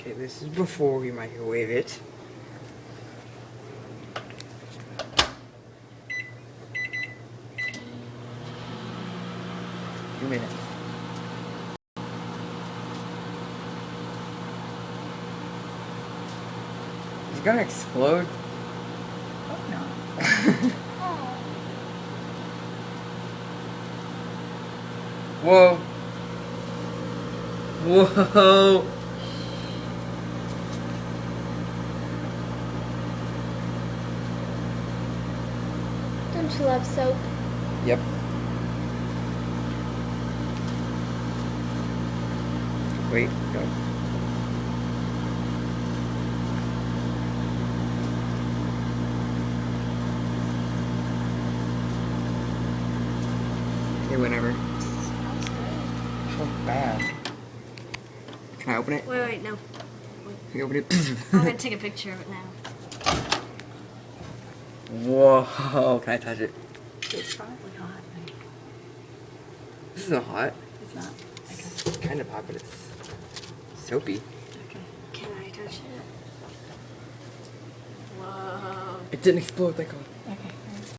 Okay, this is before we microwave it. Few minutes. It's gonna explode. Hope not. Whoa. Whoa. Don't you love soap? Yep. Wait, go. Okay, whenever. So bad. Can I open it? Wait, no. Can you open it? I'm gonna take a picture of it now. Whoa, can I touch it? It's probably hot. This isn't hot. It's not. Okay. It's kind of hot, but it's soapy. Okay. Can I touch it? Whoa. It didn't explode like a...